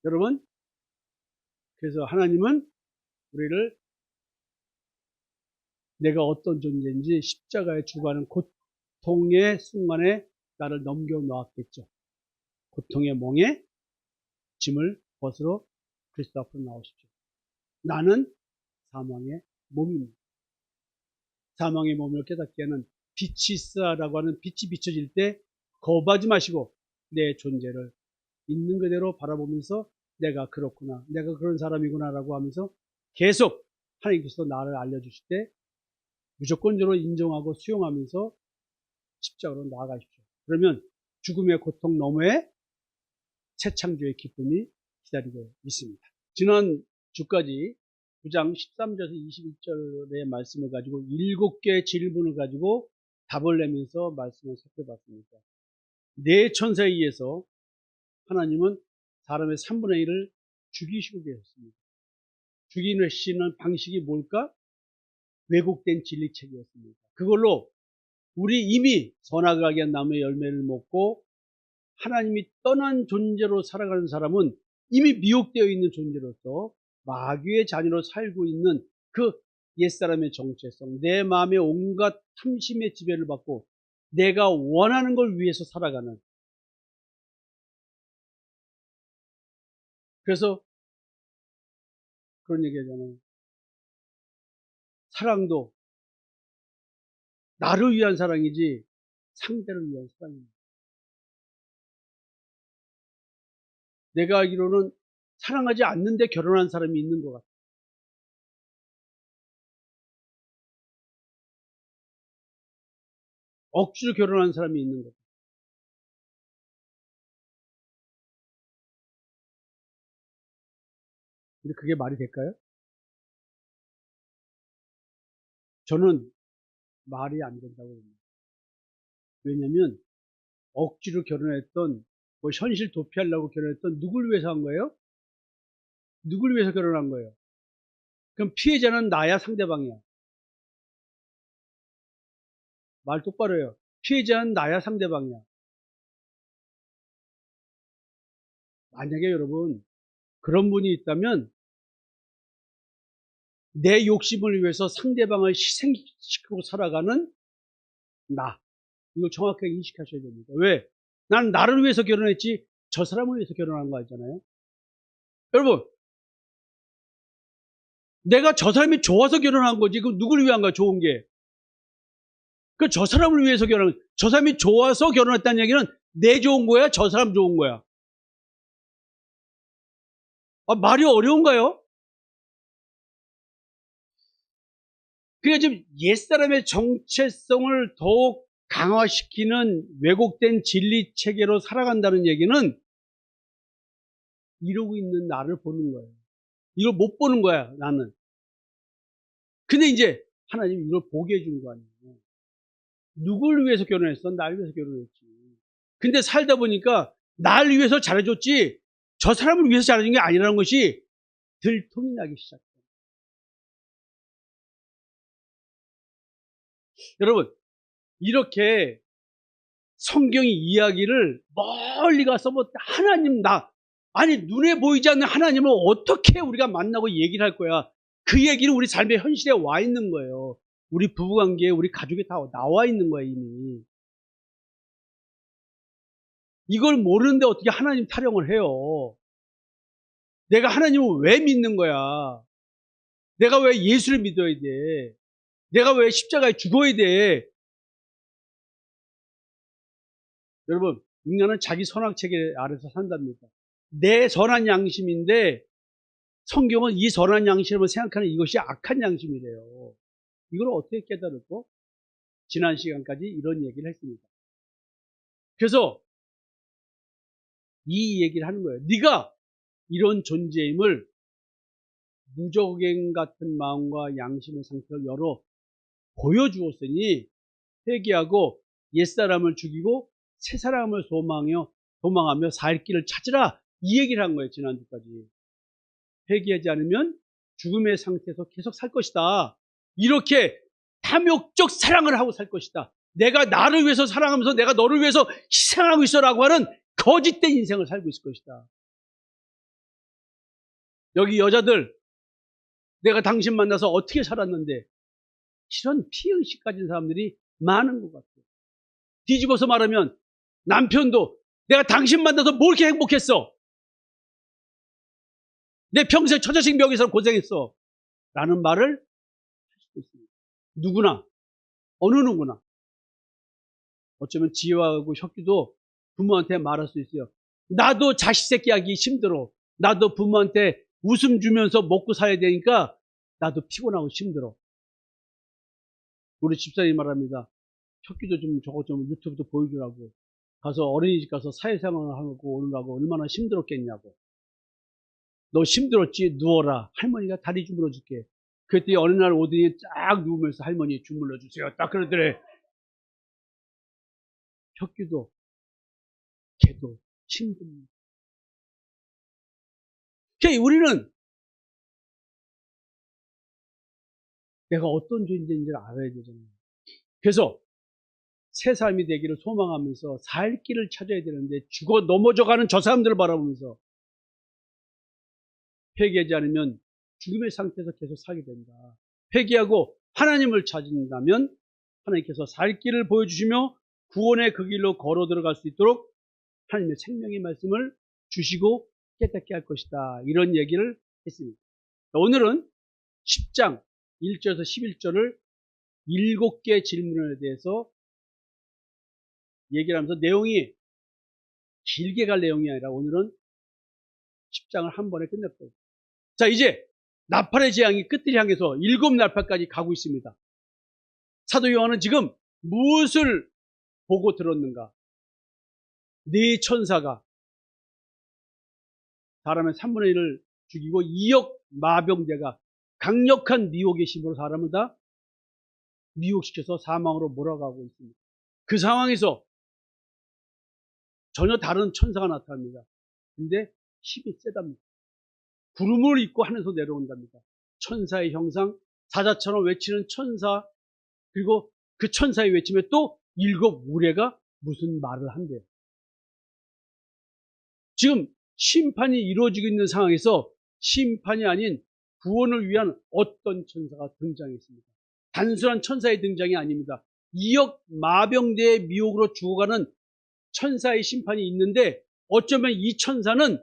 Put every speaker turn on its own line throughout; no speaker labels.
여러분, 그래서 하나님은 우리를 내가 어떤 존재인지 십자가에 죽어가는 고통의 순간에 나를 넘겨놓았겠죠. 고통의 몽에 짐을 벗으러 그리스도 앞으로 나오십시오. 나는 사망의 몸입니다. 사망의 몸을 깨닫기에는 빛이 있으라고 하는 빛이 비춰질 때 거부하지 마시고 내 존재를 있는 그대로 바라보면서 내가 그렇구나, 내가 그런 사람이구나 라고 하면서 계속 하나님께서 나를 알려주실 때 무조건적으로 인정하고 수용하면서 십자가로 나아가십시오. 그러면 죽음의 고통 너머에 새창조의 기쁨이 기다리고 있습니다. 지난 주까지 9장 13절에서 21절의 말씀을 가지고 7개의 질문을 가지고 답을 내면서 말씀을 살펴봤습니다. 네 천사에 의해서 하나님은 사람의 3분의 1을 죽이시고 계셨습니다. 죽이시는 방식이 뭘까? 왜곡된 진리책이었습니다. 그걸로 우리 이미 선악을 한 나무의 열매를 먹고 하나님이 떠난 존재로 살아가는 사람은 이미 미혹되어 있는 존재로서 마귀의 자녀로 살고 있는 그 옛사람의 정체성, 내 마음의 온갖 탐심의 지배를 받고 내가 원하는 걸 위해서 살아가는, 그래서 그런 얘기 하잖아요. 사랑도 나를 위한 사랑이지 상대를 위한 사랑입니다. 내가 알기로는 사랑하지 않는데 결혼한 사람이 있는 것 같아요. 억지로 결혼한 사람이 있는 것 같아요. 근데 그게 말이 될까요? 저는 말이 안 된다고 봅니다. 왜냐하면 억지로 결혼했던, 뭐 현실 도피하려고 결혼했던 누굴 위해서 한 거예요? 누굴 위해서 결혼한 거예요? 그럼 피해자는 나야 상대방이야? 말 똑바로 해요. 피해자는 나야 상대방이야? 만약에 여러분 그런 분이 있다면 내 욕심을 위해서 상대방을 희생시키고 살아가는 나, 이걸 정확하게 인식하셔야 됩니다. 왜? 나는 나를 위해서 결혼했지 저 사람을 위해서 결혼한 거 아니잖아요. 여러분, 내가 저 사람이 좋아서 결혼한 거지 그럼 누구를 위한 거야? 좋은 게 그 저 사람을 위해서 결혼한, 저 사람이 좋아서 결혼했다는 얘기는 내 좋은 거야? 저 사람 좋은 거야? 말이 어려운가요? 그러니까 지금 옛사람의 정체성을 더욱 강화시키는 왜곡된 진리 체계로 살아간다는 얘기는 이러고 있는 나를 보는 거예요. 이걸 못 보는 거야, 나는. 근데 이제 하나님이 이걸 보게 해준 거 아니에요. 누굴 위해서 결혼했어? 날 위해서 결혼했지. 근데 살다 보니까 날 위해서 잘해줬지 저 사람을 위해서 잘해준 게 아니라는 것이 들통이 나기 시작해요. 여러분, 이렇게 성경의 이야기를 멀리 가서 뭐 하나님 아니 눈에 보이지 않는 하나님을 어떻게 우리가 만나고 얘기를 할 거야? 그 얘기는 우리 삶의 현실에 와 있는 거예요. 우리 부부관계에 우리 가족에 다 나와 있는 거예요, 이미. 이걸 모르는데 어떻게 하나님 타령을 해요? 내가 하나님을 왜 믿는 거야? 내가 왜 예수를 믿어야 돼? 내가 왜 십자가에 죽어야 돼? 여러분, 인간은 자기 선악체계 아래서 산답니다. 내 선한 양심인데 성경은 이 선한 양심을 생각하는 이것이 악한 양심이래요. 이걸 어떻게 깨달았고 지난 시간까지 이런 얘기를 했습니다. 그래서 이 얘기를 하는 거예요. 네가 이런 존재임을 무적행 같은 마음과 양심의 상태를 열어 보여주었으니 회개하고 옛사람을 죽이고 새사람을 도망하며 살 길을 찾으라, 이 얘기를 한 거예요. 지난주까지. 회개하지 않으면 죽음의 상태에서 계속 살 것이다. 이렇게 탐욕적 사랑을 하고 살 것이다. 내가 나를 위해서 사랑하면서 내가 너를 위해서 희생하고 있어라고 하는 거짓된 인생을 살고 있을 것이다. 여기 여자들, 내가 당신 만나서 어떻게 살았는데, 이런 피의식 가진 사람들이 많은 것 같아요. 뒤집어서 말하면 남편도 내가 당신 만나서 뭐 이렇게 행복했어? 내 평생 처자식 명의서 고생했어. 라는 말을 할 수도 있습니다. 누구나, 어느 누구나. 어쩌면 지혜하고 혁규도 부모한테 말할 수 있어요. 나도 자식 새끼 하기 힘들어. 나도 부모한테 웃음 주면서 먹고 살아야 되니까 나도 피곤하고 힘들어. 우리 집사님 말합니다. 혁규도 좀 저거 좀 유튜브도 보여주라고. 가서 어린이집 가서 사회생활을 하고 오느라고 얼마나 힘들었겠냐고. 너 힘들었지? 누워라. 할머니가 다리 주물러 줄게. 그랬더니 어느 날 오더니 쫙 누우면서 할머니 주물러 주세요. 딱 그러더래. 혁규도 걔도 힘듭니다. 그러니까 우리는 내가 어떤 존재인지를 알아야 되잖아요. 그래서 새 삶이 되기를 소망하면서 살 길을 찾아야 되는데 죽어 넘어져가는 저 사람들을 바라보면서 회개하지 않으면 죽음의 상태에서 계속 살게 된다. 회개하고 하나님을 찾는다면 하나님께서 살 길을 보여주시며 구원의 그 길로 걸어 들어갈 수 있도록 하나님의 생명의 말씀을 주시고 깨닫게 할 것이다. 이런 얘기를 했습니다. 오늘은 10장 1절에서 11절을 7개의 질문에 대해서 얘기를 하면서 내용이 길게 갈 내용이 아니라 오늘은 10장을 한 번에 끝낼 거예요. 자, 이제 나팔의 재앙이 끝을 향해서 7나팔까지 가고 있습니다. 사도 요한은 지금 무엇을 보고 들었는가? 네 천사가 사람의 3분의 1을 죽이고 2억 마병대가 강력한 미혹의 힘으로 사람을 다 미혹시켜서 사망으로 몰아가고 있습니다. 그 상황에서 전혀 다른 천사가 나타납니다. 근데 힘이 세답니다. 구름을 입고 하늘에서 내려온답니다. 천사의 형상, 사자처럼 외치는 천사, 그리고 그 천사의 외침에 또 7 우레가 무슨 말을 한대요. 지금 심판이 이루어지고 있는 상황에서 심판이 아닌 구원을 위한 어떤 천사가 등장했습니다. 단순한 천사의 등장이 아닙니다. 2억 마병대의 미혹으로 죽어가는 천사의 심판이 있는데 어쩌면 이 천사는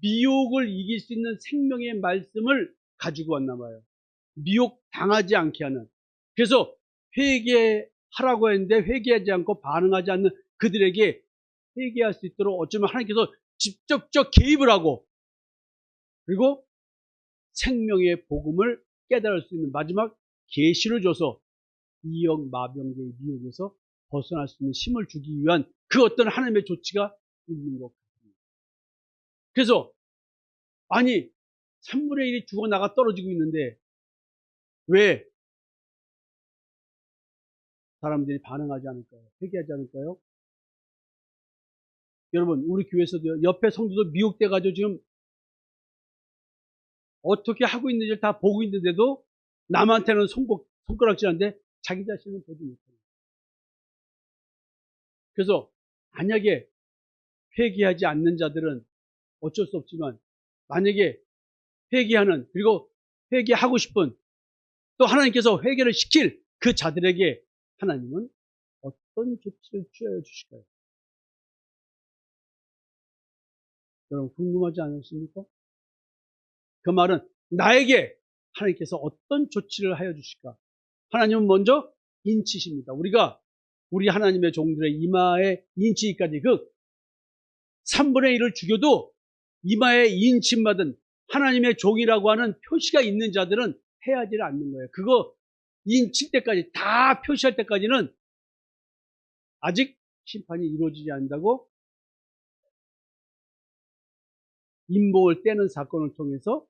미혹을 이길 수 있는 생명의 말씀을 가지고 왔나 봐요. 미혹 당하지 않게 하는. 그래서 회개하라고 했는데 회개하지 않고 반응하지 않는 그들에게 회개할 수 있도록 어쩌면 하나님께서 직접적 개입을 하고 그리고 생명의 복음을 깨달을 수 있는 마지막 계시를 줘서 2억 마병대의 미혹에서 벗어날 수 있는 힘을 주기 위한 그 어떤 하나님의 조치가 있는 것 같습니다. 그래서 아니 3분의 1이 죽어나가 떨어지고 있는데 왜 사람들이 반응하지 않을까요? 회개하지 않을까요? 여러분 우리 교회에서도 옆에 성도도 미혹돼가지고 지금 어떻게 하고 있는지를 다 보고 있는데도 남한테는 손가락질하는데 자기 자신은 보지 못해요. 그래서 만약에 회개하지 않는 자들은 어쩔 수 없지만 만약에 회개하는 그리고 회개하고 싶은 또 하나님께서 회개를 시킬 그 자들에게 하나님은 어떤 조치를 취하여 주실까요? 여러분 궁금하지 않으십니까? 그 말은 나에게 하나님께서 어떤 조치를 하여 주실까? 하나님은 먼저 인치십니다. 우리 하나님의 종들의 이마에 인치기까지 그 3분의 1을 죽여도 이마에 인침받은 하나님의 종이라고 하는 표시가 있는 자들은 해하지를 않는 거예요. 그거 인칠 때까지 다 표시할 때까지는 아직 심판이 이루어지지 않는다고 인복을 떼는 사건을 통해서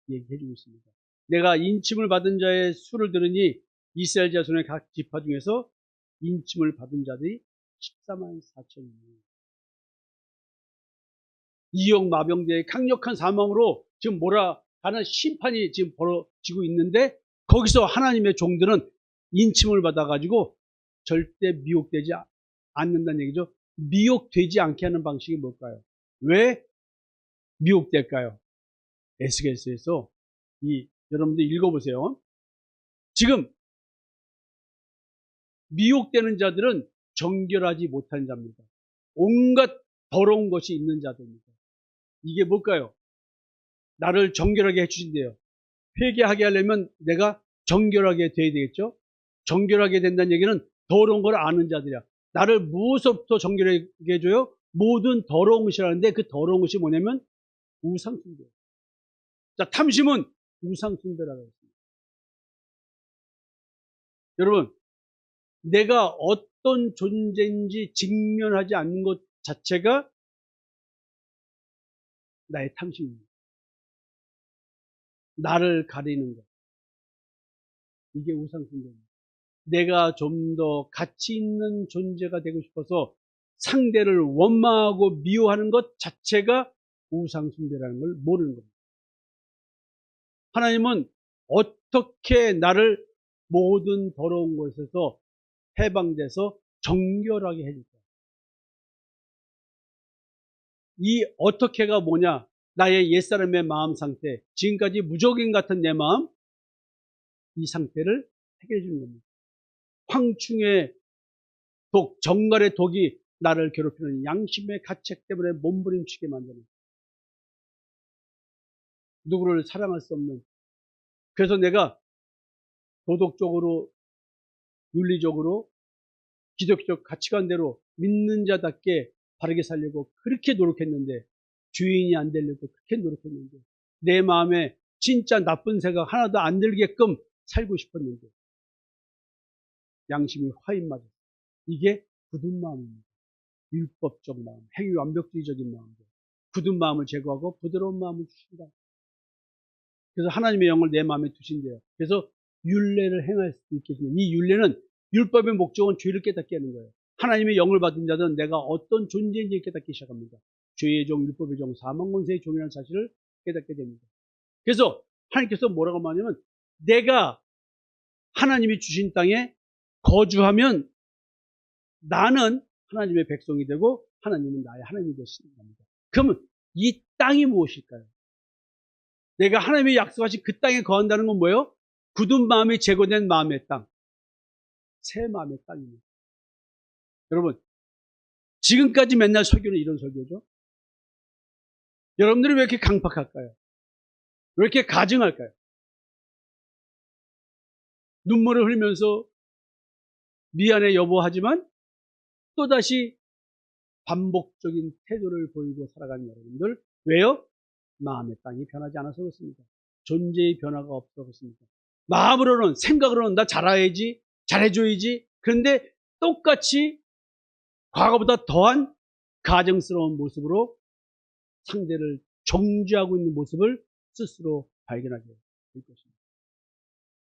얘기해 주고 있습니다. 내가 인침을 받은 자의 수를 들으니 이스라엘 자손의 각 지파 중에서 인침을 받은 자들이 14만 4천이에요. 2억 마병대의 강력한 사망으로 지금 몰아가는 심판이 지금 벌어지고 있는데 거기서 하나님의 종들은 인침을 받아가지고 절대 미혹되지 않는다는 얘기죠. 미혹되지 않게 하는 방식이 뭘까요? 왜 미혹될까요? 에스겔서에서 여러분들 읽어보세요. 지금 미혹되는 자들은 정결하지 못한 자입니다. 온갖 더러운 것이 있는 자들입니다. 이게 뭘까요? 나를 정결하게 해주신대요. 회개하게 하려면 내가 정결하게 돼야 되겠죠? 정결하게 된다는 얘기는 더러운 걸 아는 자들이야. 나를 무엇으로부터 정결하게 해줘요? 모든 더러운 것이라는데 그 더러운 것이 뭐냐면 우상숭배. 자, 탐심은 우상숭배라고 했습니다. 여러분, 내가 어떤 존재인지 직면하지 않는 것 자체가 나의 탐심입니다. 나를 가리는 것. 이게 우상숭배입니다. 내가 좀 더 가치 있는 존재가 되고 싶어서 상대를 원망하고 미워하는 것 자체가 우상숭배라는 걸 모르는 겁니다. 하나님은 어떻게 나를 모든 더러운 것에서 해방돼서 정결하게 해줄까? 이 어떻게가 뭐냐? 나의 옛사람의 마음 상태, 지금까지 무적인 같은 내 마음, 이 상태를 해결해 주는 겁니다. 황충의 독, 정갈의 독이 나를 괴롭히는 양심의 가책 때문에 몸부림치게 만드는, 누구를 사랑할 수 없는, 그래서 내가 도덕적으로, 윤리적으로, 기독적 가치관대로 믿는 자답게 바르게 살려고 그렇게 노력했는데, 주인이 안 되려고 그렇게 노력했는데, 내 마음에 진짜 나쁜 생각 하나도 안 들게끔 살고 싶었는데 양심이 화인 맞았어요. 이게 굳은 마음입니다. 율법적 마음, 행위 완벽주의적인 마음들. 굳은 마음을 제거하고 부드러운 마음을 주신다. 그래서 하나님의 영을 내 마음에 두신대요. 그래서 율례를 행할 수 있게 해줍니다. 이 율례는 율법의 목적은 죄를 깨닫게 하는 거예요. 하나님의 영을 받은 자들은 내가 어떤 존재인지 깨닫기 시작합니다. 죄의 종, 율법의 종, 사망 권세의 종이라는 사실을 깨닫게 됩니다. 그래서 하나님께서 뭐라고 말하냐면, 내가 하나님이 주신 땅에 거주하면 나는 하나님의 백성이 되고 하나님은 나의 하나님이 되시는 겁니다. 그러면 이 땅이 무엇일까요? 내가 하나님의 약속하신 그 땅에 거한다는 건 뭐예요? 굳은 마음이 제거된 마음의 땅, 새 마음의 땅입니다. 여러분, 지금까지 맨날 설교는 이런 설교죠. 여러분들이 왜 이렇게 강팍할까요? 왜 이렇게 가증할까요? 눈물을 흘리면서 미안해 여보 하지만 또다시 반복적인 태도를 보이고 살아가는 여러분들, 왜요? 마음의 땅이 변하지 않아서 그렇습니다. 존재의 변화가 없어서 그렇습니다. 마음으로는, 생각으로는 나 잘해야지, 잘해줘야지. 그런데 똑같이 과거보다 더한 가증스러운 모습으로 상대를 정죄하고 있는 모습을 스스로 발견하게 될 것입니다.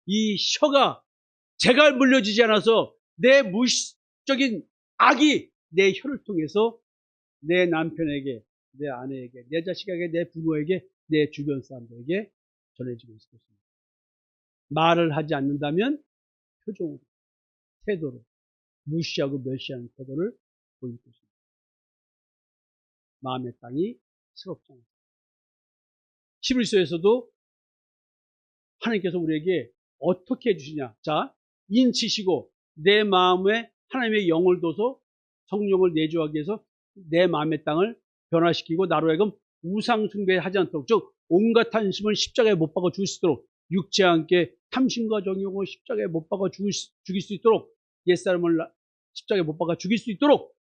이 혀가 재갈 물려지지 않아서 내 무의식적인 악이 내 혀를 통해서 내 남편에게, 내 아내에게, 내 자식에게, 내 부모에게, 내 주변 사람들에게 전해지고 있을 것입니다. 말을 하지 않는다면 표정으로, 태도로, 무시하고 멸시하는 태도를 보일 것입니다. 마음의 땅이 새롭지 않습니다. 히브리서에서도 하나님께서 우리에게 어떻게 해주시냐. 자, 인치시고 내 마음에 하나님의 영을 둬서 성령을 내주하기 위해서 내 마음의 땅을 변화시키고 나로 하여금 우상 숭배하지 않도록, 즉 온갖 탐심을 십자가에 못 박아 죽일 수 있도록, 육체와 함께 탐심과 정욕을 십자가에 못 박아 죽일 수 있도록, 옛사람을 십자가에 못 박아 죽일 수 있도록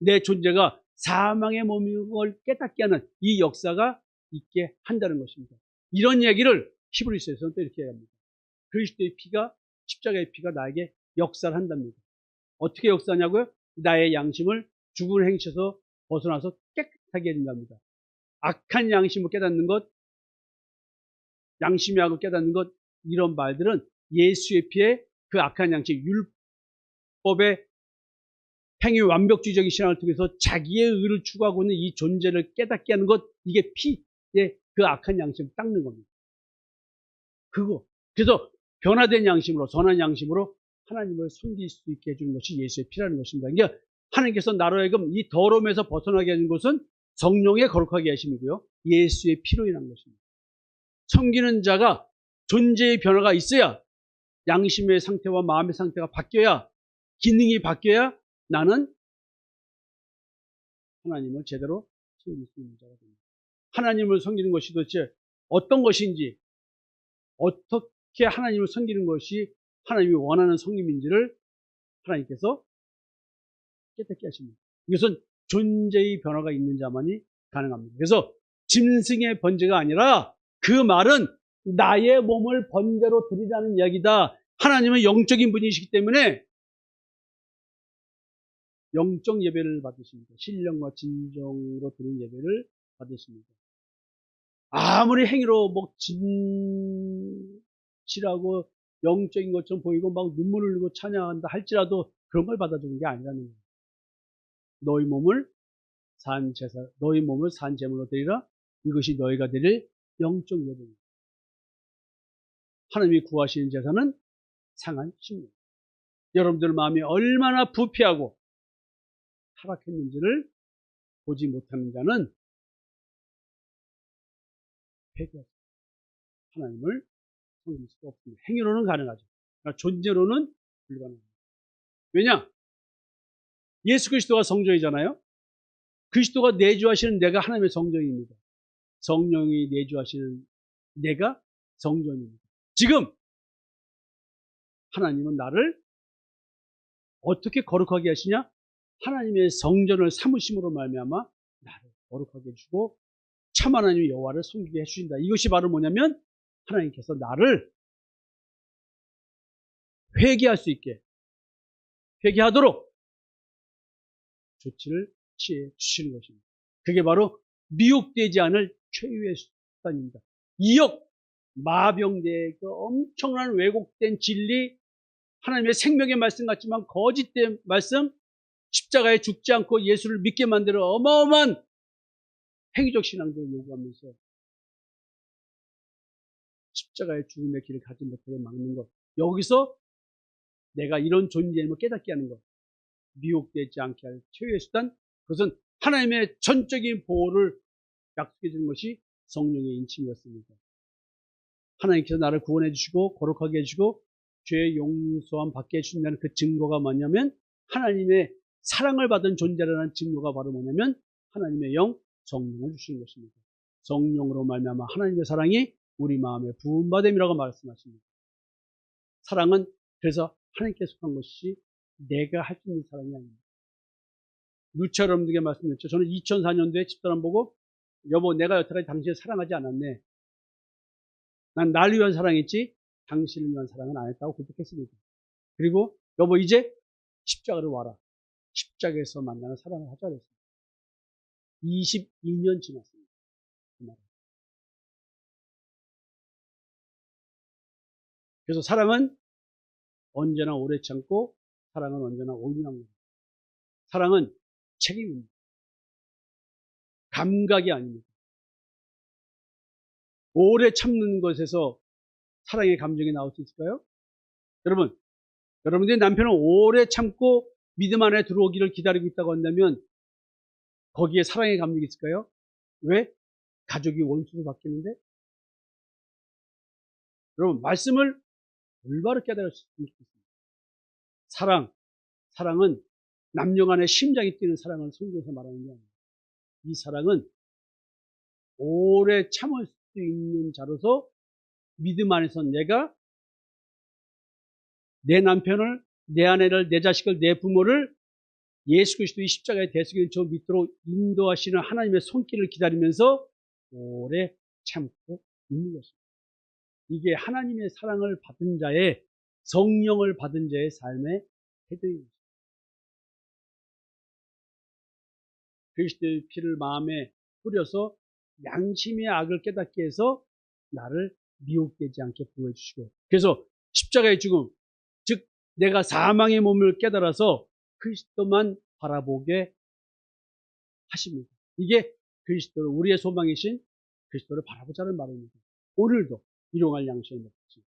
내 존재가 사망의 몸인 걸 깨닫게 하는 이 역사가 있게 한다는 것입니다. 이런 얘기를 히브리서에서는 또 이렇게 합니다. 그리스도의 피가, 십자가의 피가 나에게 역사를 한답니다. 어떻게 역사하냐고요? 나의 양심을 죽은 행실에서 벗어나서 깨끗하게 해준답니다. 악한 양심을 깨닫는 것, 양심의 악을 깨닫는 것, 이런 말들은 예수의 피에 그 악한 양심, 율법의 행위 완벽주의적인 신앙을 통해서 자기의 의를 추구하고 있는 이 존재를 깨닫게 하는 것, 이게 피에 그 악한 양심을 닦는 겁니다. 그래서 변화된 양심으로, 선한 양심으로 하나님을 섬길 수 있게 해주는 것이 예수의 피라는 것입니다. 그러니까 하나님께서 나로 하여금 이 더러움에서 벗어나게 하는 것은 성령의 거룩하게 하심이고요, 예수의 피로 인한 것입니다. 섬기는 자가 존재의 변화가 있어야 양심의 상태와 마음의 상태가 바뀌어야 기능이 바뀌어야 나는 하나님을 제대로 섬길 수 있는 자가 됩니다. 하나님을 섬기는 것이 도대체 어떤 것인지, 어떻게 하나님을 섬기는 것이 하나님이 원하는 섬김인지를 하나님께서 깨닫게 하십니다. 이것은 존재의 변화가 있는 자만이 가능합니다. 그래서 짐승의 번제가 아니라 그 말은 나의 몸을 번제로 드리라는 이야기다. 하나님은 영적인 분이시기 때문에 영적 예배를 받으십니다. 신령과 진정으로 드리는 예배를 받으십니다. 아무리 행위로 진실하고 영적인 것처럼 보이고 막 눈물을 흘리고 찬양한다 할지라도 그런 걸 받아주는 게 아니라는 거예요. 너희 몸을 산 제물로 드리라. 이것이 너희가 드릴 영적 예배입니다. 하나님이 구하시는 제사는 상한 심령. 여러분들 마음이 얼마나 부패하고 타락했는지를 보지 못하는 자는 회개하죠. 하나님을 섬길 수가 없습니다. 행위로는 가능하죠. 그러나 존재로는 불가능합니다. 왜냐? 예수 그리스도가 성전이잖아요. 그리스도가 내주하시는 내가 하나님의 성전입니다. 성령이 내주하시는 내가 성전입니다. 지금 하나님은 나를 어떻게 거룩하게 하시냐? 하나님의 성전을 삼으심으로 말미암아 나를 거룩하게 해주고 참 하나님의 여호와를 섬기게 해주신다. 이것이 바로 뭐냐면 하나님께서 나를 회개할 수 있게, 회개하도록 조치를 취해 주시는 것입니다. 그게 바로 미혹되지 않을 최후의 수단입니다. 이역 마병대의 그 엄청난 왜곡된 진리, 하나님의 생명의 말씀 같지만 거짓된 말씀, 십자가에 죽지 않고 예수를 믿게 만드는 어마어마한 행위적 신앙들을 요구하면서 십자가의 죽음의 길을 가지 못하게 막는 것, 여기서 내가 이런 존재임을 깨닫게 하는 것, 미혹되지 않게 할 최후의 수단, 그것은 하나님의 전적인 보호를 약속해 주는 것이 성령의 인침이었습니다. 하나님께서 나를 구원해 주시고 거룩하게 해주시고 죄의 용서함 받게 해주신다는 그 증거가 뭐냐면 하나님의 사랑을 받은 존재라는 증거가 바로 뭐냐면 하나님의 영 성령을 주시는 것입니다. 성령으로 말미암아 하나님의 사랑이 우리 마음에 부음받음이라고 말씀하십니다. 사랑은 그래서 하나님께 속한 것이 내가 할 수 있는 사랑이 아닙니다. 누차 여러분들에게 말씀드렸죠. 저는 2004년도에 집사람 보고 여보 내가 여태까지 당신을 사랑하지 않았네. 난 날 위한 사랑했지 당신을 위한 사랑은 안 했다고 고백했습니다. 그리고 여보 이제 십자가로 와라. 십자가에서 만나는 사랑을 하자 그랬습니다. 22년 지났습니다. 그 말은. 그래서 사랑은 언제나 오래 참고 사랑은 언제나 온유합니다. 사랑은 책임입니다. 감각이 아닙니다. 오래 참는 것에서 사랑의 감정이 나올 수 있을까요? 여러분들이 남편을 오래 참고 믿음 안에 들어오기를 기다리고 있다고 한다면 거기에 사랑의 감정이 있을까요? 왜? 가족이 원수로 바뀌는데? 여러분 말씀을 올바로 깨달으셨으면 좋겠습니다. 사랑은 남녀 간의 심장이 뛰는 사랑을 성경에서 말하는 게 아닙니다. 이 사랑은 오래 참을 수 있는 자로서 믿음 안에서 내가 내 남편을, 내 아내를, 내 자식을, 내 부모를 예수 그리스도의 십자가의 대속인 저 밑으로 인도하시는 하나님의 손길을 기다리면서 오래 참고 있는 것입니다. 이게 하나님의 사랑을 받은 자의, 성령을 받은 자의 삶의 태도입니다. 그리스도의 피를 마음에 뿌려서 양심의 악을 깨닫게 해서 나를 미혹되지 않게 보호해 주시고, 그래서 십자가의 죽음, 즉 내가 사망의 몸을 깨달아서 그리스도만 바라보게 하십니다. 이게 그리스도를, 우리의 소망이신 그리스도를 바라보자는 말입니다. 오늘도 일용할 양식을 먹지.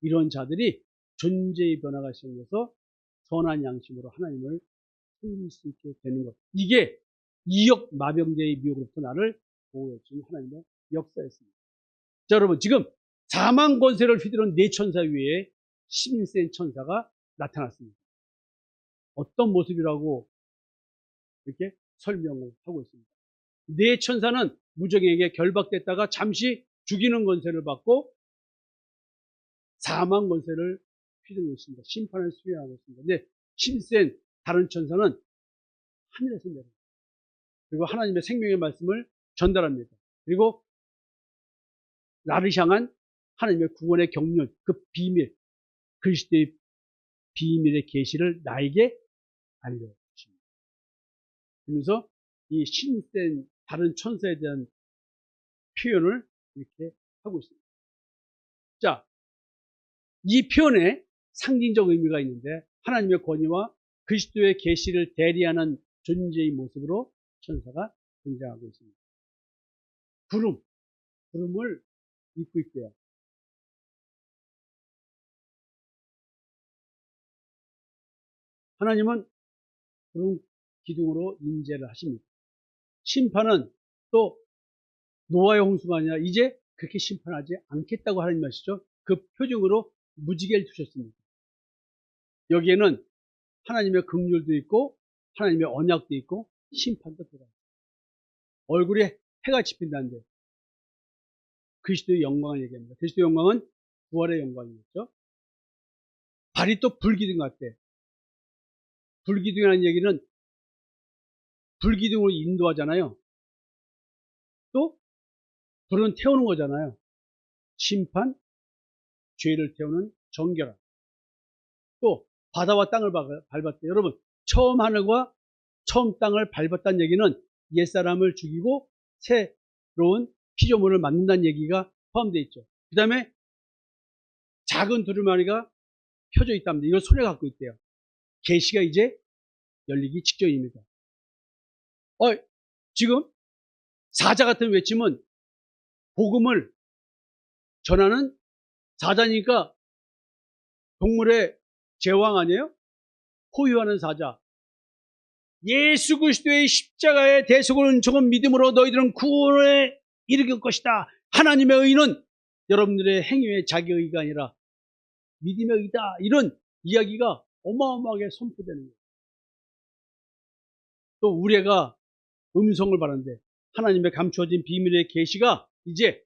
이런 자들이 존재의 변화가 생겨서 선한 양심으로 하나님을 섬길 수 있게 되는 것. 이게 이역 마병제의 미혹으로부터 나를 보호해 주는 하나님의 역사였습니다. 자, 여러분, 지금 사망 권세를 휘두른 네 천사 위에 힘센 천사가 나타났습니다. 어떤 모습이라고 이렇게 설명을 하고 있습니다. 네 천사는 무정에게 결박됐다가 잠시 죽이는 권세를 받고 사망 권세를 휘두르고 있습니다. 심판을 수행하고 있습니다. 근데 힘센 다른 천사는 하늘에서 내려옵니다. 그리고 하나님의 생명의 말씀을 전달합니다. 그리고 나를 향한 하나님의 구원의 경륜, 그 비밀, 그리스도의 비밀의 계시를 나에게 알려주십니다. 그러면서 이 힘센 다른 천사에 대한 표현을 이렇게 하고 있습니다. 자, 이 표현에 상징적 의미가 있는데 하나님의 권위와 그리스도의 계시를 대리하는 존재의 모습으로 천사가 등장하고 있습니다. 구름을 입고 있대요. 하나님은 구름 기둥으로 임재를 하십니다. 심판은 또 노아의 홍수가 아니라 이제 그렇게 심판하지 않겠다고 하는 것이죠. 그 표징으로 무지개를 두셨습니다. 여기에는 하나님의 긍휼도 있고 하나님의 언약도 있고 심판도 들어가요. 얼굴에 해가 집힌다는데 그리스도의 영광을 얘기합니다. 그리스도의 영광은 부활의 영광이었죠. 발이 또 불기둥 같대. 불기둥이라는 얘기는 불기둥으로 인도하잖아요. 또 불은 태우는 거잖아요. 심판, 죄를 태우는 정결함. 또 바다와 땅을 밟았대. 여러분, 처음 하늘과 처음 땅을 밟았다는 얘기는 옛사람을 죽이고 새로운 피조물을 만든다는 얘기가 포함되어 있죠. 그 다음에 작은 두루마리가 펴져 있답니다. 이걸 손에 갖고 있대요. 계시가 이제 열리기 직전입니다. 지금 사자 같은 외침은 복음을 전하는 사자니까 동물의 제왕 아니에요? 포효하는 사자. 예수 그리스도의 십자가의 대속을 은총은 믿음으로 너희들은 구원에 이르게 것이다. 하나님의 의는 여러분들의 행위의 자기 의가 아니라 믿음의 의다. 이런 이야기가 어마어마하게 선포되는 거예요. 또 우리가 음성을 받는데 하나님의 감추어진 비밀의 계시가 이제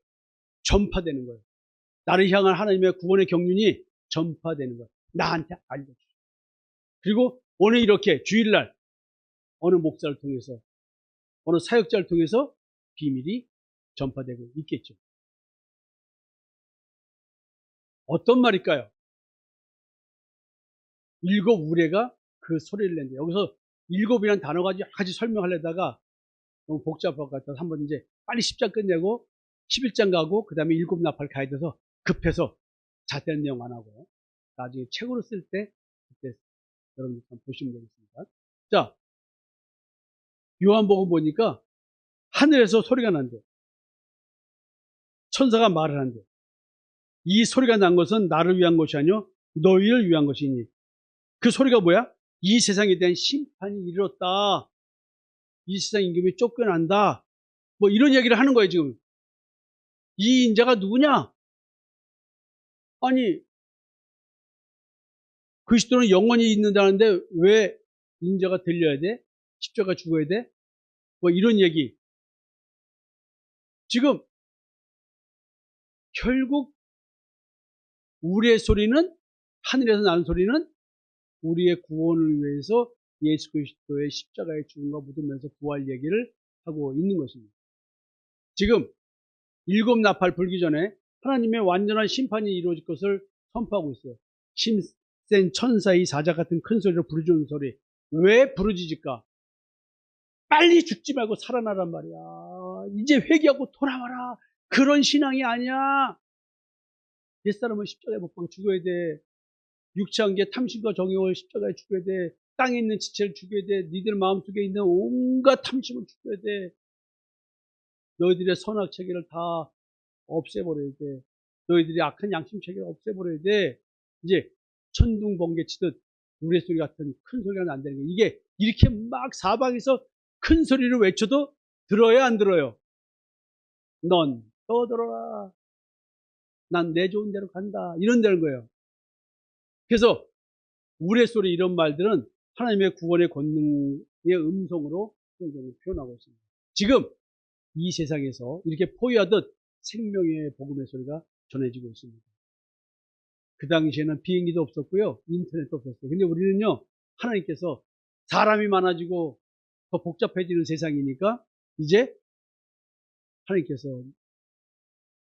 전파되는 거예요. 나를 향한 하나님의 구원의 경륜이 전파되는 거예요. 나한테 알려주세요. 그리고 오늘 이렇게 주일날 어느 목사를 통해서 어느 사역자를 통해서 비밀이 전파되고 있겠죠. 어떤 말일까요? 일곱 우레가 그 소리를 낸대. 여기서 일곱이라는 단어가 여러 가지 설명하려다가 너무 복잡할 것 같아서 한번 이제 빨리 10장 끝내고 11장 가고 그 다음에 일곱 나팔 가야 돼서 급해서 자세한 내용 안 하고 나중에 책으로 쓸 때 그때 여러분들 보시면 되겠습니다. 자, 요한복음 보니까 하늘에서 소리가 난대. 천사가 말을 한대. 이 소리가 난 것은 나를 위한 것이 아니요 너희를 위한 것이니. 그 소리가 뭐야? 이 세상에 대한 심판이 이르렀다. 이 세상 임금이 쫓겨난다. 뭐 이런 얘기를 하는 거예요, 지금. 이 인자가 누구냐? 아니, 그리스도는 영원히 있는다는데 왜 인자가 들려야 돼? 십자가 죽어야 돼? 뭐 이런 얘기. 지금 결국 우리의 소리는, 하늘에서 나는 소리는 우리의 구원을 위해서 예수 그리스도의 십자가의 죽음과 묻으면서 부활 얘기를 하고 있는 것입니다. 지금 일곱 나팔 불기 전에 하나님의 완전한 심판이 이루어질 것을 선포하고 있어요. 힘센 천사의 사자 같은 큰 소리로 부르짖는 소리. 왜 부르짖을까? 빨리 죽지 말고 살아나란 말이야. 이제 회개하고 돌아와라. 그런 신앙이 아니야. 옛사람은 십자가에 못 박혀 죽어야 돼. 육체한계 탐심과 정욕을 십자가에 죽여야 돼. 땅에 있는 지체를 죽여야 돼. 니들 마음속에 있는 온갖 탐심을 죽여야 돼. 너희들의 선악 체계를 다 없애버려야 돼. 너희들이 악한 양심 체계를 없애버려야 돼. 이제 천둥 번개 치듯 우레소리 같은 큰 소리가 난다는 거예요. 이게 이렇게 막 사방에서 큰 소리를 외쳐도 들어야 안 들어요? 넌 떠들어라. 난 내 좋은 대로 간다. 이런다는 거예요. 그래서 우레소리 이런 말들은 하나님의 구원의 권능의 음성으로 성경을 표현하고 있습니다. 지금 이 세상에서 이렇게 포효하듯 생명의 복음의 소리가 전해지고 있습니다. 그 당시에는 비행기도 없었고요. 인터넷도 없었어요. 근데 우리는요, 하나님께서 사람이 많아지고 더 복잡해지는 세상이니까 이제 하나님께서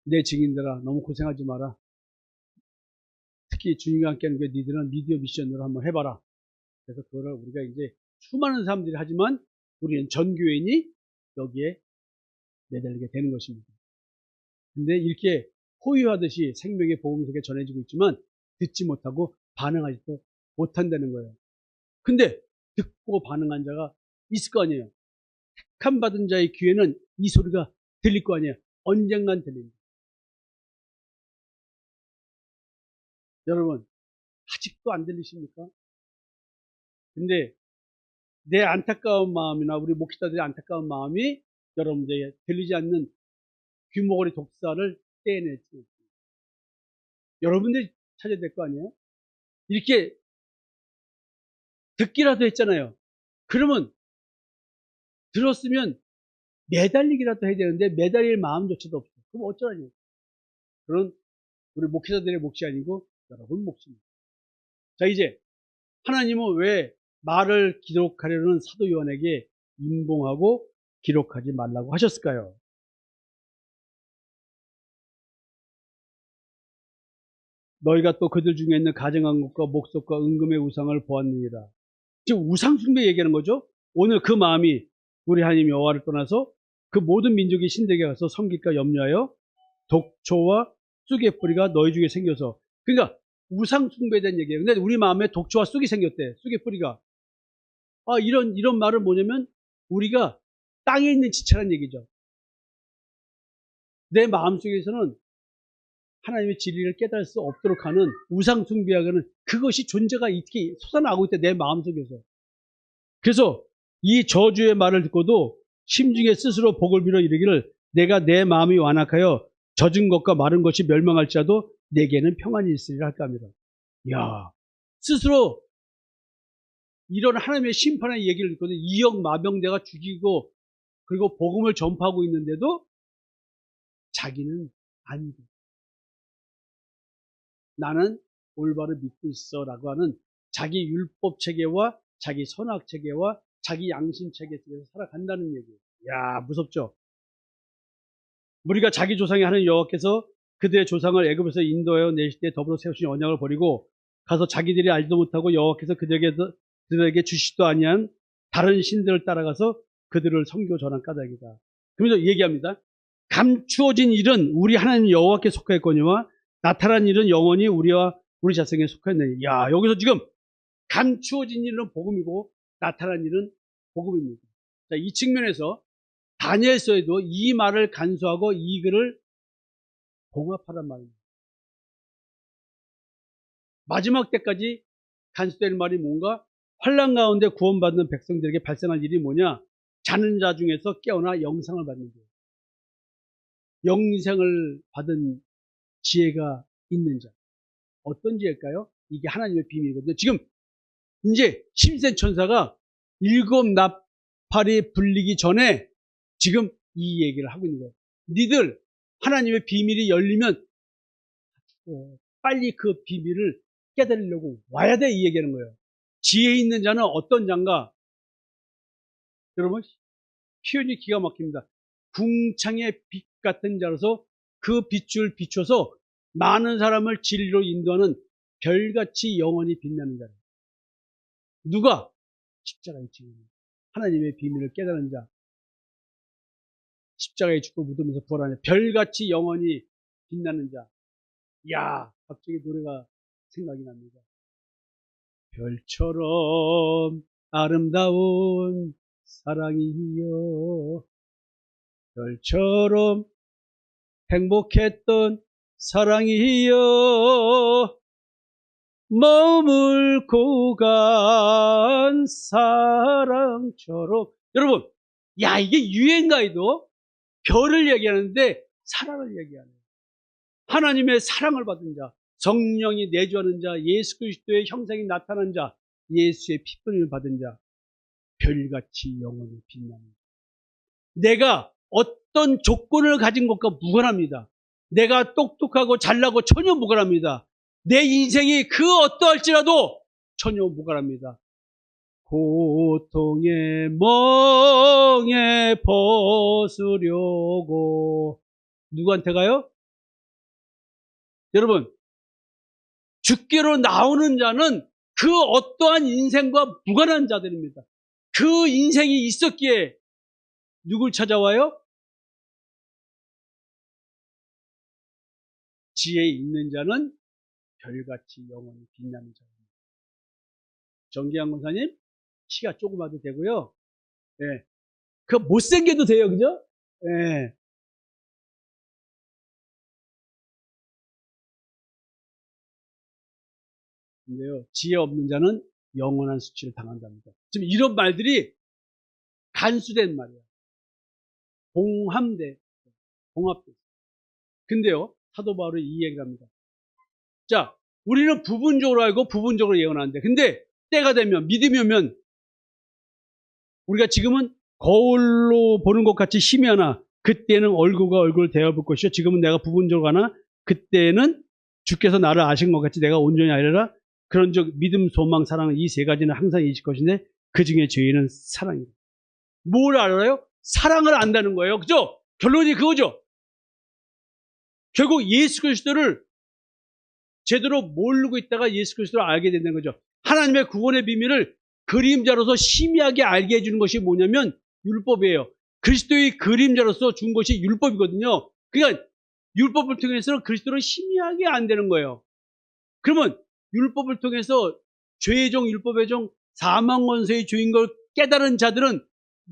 내 증인들아 너무 고생하지 마라. 특히 주님과 함께하는 게 니들은 미디어 미션으로 한번 해봐라. 그래서 그거를 우리가 이제 수많은 사람들이 하지만 우리는 전 교인이 여기에 매달리게 되는 것입니다. 근데 이렇게 포효하듯이 생명의 복음 속에 전해지고 있지만 듣지 못하고 반응하지도 못한다는 거예요. 근데 듣고 반응한 자가 있을 거 아니에요. 택함 받은 자의 귀에는 이 소리가 들릴 거 아니에요. 언젠간 들립니다. 여러분 아직도 안 들리십니까? 근데 내 안타까운 마음이나 우리 목사들의 안타까운 마음이 여러분들에게 들리지 않는 귀머거리 독사를 떼내지. 여러분들이 찾아야 될 거 아니에요? 이렇게 듣기라도 했잖아요. 그러면 들었으면 매달리기라도 해야 되는데 매달릴 마음조차도 없어요. 그럼 어쩌라뇨? 그런 우리 목회자들의 몫이 아니고 여러분 몫입니다. 자, 이제 하나님은 왜 말을 기록하려는 사도 요한에게 임봉하고 기록하지 말라고 하셨을까요? 너희가 또 그들 중에 있는 가증한 것과 목석과 은금의 우상을 보았느니라. 지금 우상 숭배 얘기하는 거죠. 오늘 그 마음이 우리 하나님 여호와를 떠나서 그 모든 민족이 신들에게 가서 섬길까 염려하여 독초와 쑥의 뿌리가 너희 중에 생겨서, 그러니까 우상 숭배에 대한 얘기예요. 근데 우리 마음에 독초와 쑥이 생겼대. 쑥의 뿌리가. 이런 말은 뭐냐면 우리가 땅에 있는 지체란 얘기죠. 내 마음속에서는 하나님의 진리를 깨달을 수 없도록 하는 우상 숭배하고는 그것이 존재가 이렇게 솟아나고 있대, 내 마음속에서. 그래서 이 저주의 말을 듣고도 심중에 스스로 복을 빌어 이르기를 내가 내 마음이 완악하여 젖은 것과 마른 것이 멸망할지라도 내게는 평안이 있으리라 할까 합니다. 이야, 스스로 이런 하나님의 심판의 얘기를 듣거든. 이역 마병대가 죽이고 그리고 복음을 전파하고 있는데도 자기는 아니고 나는 올바로 믿고 있어 라고 하는 자기 율법 체계와 자기 선악 체계와 자기 양심 체계 속에서 살아간다는 얘기예요. 야, 무섭죠? 우리가 자기 조상이 하는 여호와께서 그들의 조상을 애굽에서 인도하여 내실 때 더불어 세우신 언약을 버리고 가서 자기들이 알지도 못하고 여호와께서 그들에게 주시지도 아니한 다른 신들을 따라가서 그들을 섬기고 전한 까닭이다. 그러면서 얘기합니다. 감추어진 일은 우리 하나님 여호와께 속하였거니와 나타난 일은 영원히 우리와 우리 자손에게 속하였느니. 야, 여기서 지금 감추어진 일은 복음이고 나타난 일은 복음입니다. 자, 이 측면에서 다니엘서에도 이 말을 간수하고 이 글을 봉합하란 말입니다. 마지막 때까지 간수되는 말이 뭔가? 환난 가운데 구원받는 백성들에게 발생할 일이 뭐냐? 자는 자 중에서 깨어나 영생을 받는 거예요. 영생을 받은 지혜가 있는 자. 어떤 지혜일까요? 이게 하나님의 비밀이거든요. 지금 이제 심센 천사가 일곱 나팔이 불리기 전에 지금 이 얘기를 하고 있는 거예요. 니들 하나님의 비밀이 열리면 빨리 그 비밀을 깨달으려고 와야 돼, 이 얘기하는 거예요. 지혜 있는 자는 어떤 자인가? 여러분, 표현이 기가 막힙니다. 궁창의 빛 같은 자로서 그 빛을 비춰서 많은 사람을 진리로 인도하는 별같이 영원히 빛나는 자예요. 누가? 십자가의 증인. 하나님의 비밀을 깨달은 자. 십자가에 죽고 묻으면서 부활하는 별같이 영원히 빛나는 자. 야, 갑자기 노래가 생각이 납니다. 별처럼 아름다운 사랑이여, 별처럼 행복했던 사랑이여, 머물고 간 사랑처럼. 여러분, 야, 이게 유행가에도 별을 얘기하는데 사랑을 얘기하네요. 하나님의 사랑을 받은 자, 성령이 내주하는 자, 예수 그리스도의 형상이 나타난 자, 예수의 피부림을 받은 자, 별같이 영원히 빛납니다. 내가 어떤 조건을 가진 것과 무관합니다. 내가 똑똑하고 잘나고 전혀 무관합니다. 내 인생이 그 어떠할지라도 전혀 무관합니다. 고통의 멍에 벗으려고 누구한테 가요? 여러분, 죽게로 나오는 자는 그 어떠한 인생과 무관한 자들입니다. 그 인생이 있었기에 누굴 찾아와요? 지혜 있는 자는 별같이 영원히 빛나는 자입니다. 정기양 권사님, 키가 조그마도 되고요. 예. 그 못생겨도 돼요, 그죠? 예. 근데요, 지혜 없는 자는 영원한 수치를 당한답니다. 지금 이런 말들이 간수된 말이에요. 봉합돼. 근데요, 사도 바울이 이 얘기를 합니다. 자, 우리는 부분적으로 알고 부분적으로 예언하는데, 근데 때가 되면, 믿음이 오면, 우리가 지금은 거울로 보는 것 같이 희미하나, 그때는 얼굴과 얼굴을 대어볼 것이요. 지금은 내가 부분적으로 가나, 그때는 주께서 나를 아신 것 같이 내가 온전히 알려라. 그런즉 믿음, 소망, 사랑 이 세 가지는 항상 있을 것인데 그 중에 죄인은 사랑이다. 뭘 알아요? 사랑을 안다는 거예요. 그죠? 결론이 그거죠. 결국 예수 그리스도를 제대로 모르고 있다가 예수 그리스도를 알게 된다는 거죠. 하나님의 구원의 비밀을 그림자로서 희미하게 알게 해주는 것이 뭐냐면 율법이에요. 그리스도의 그림자로서 준 것이 율법이거든요. 그러니까 율법을 통해서는 그리스도를 희미하게 안 되는 거예요. 그러면 율법을 통해서 죄의 종, 율법의 종, 사망 권세의 주인 걸 깨달은 자들은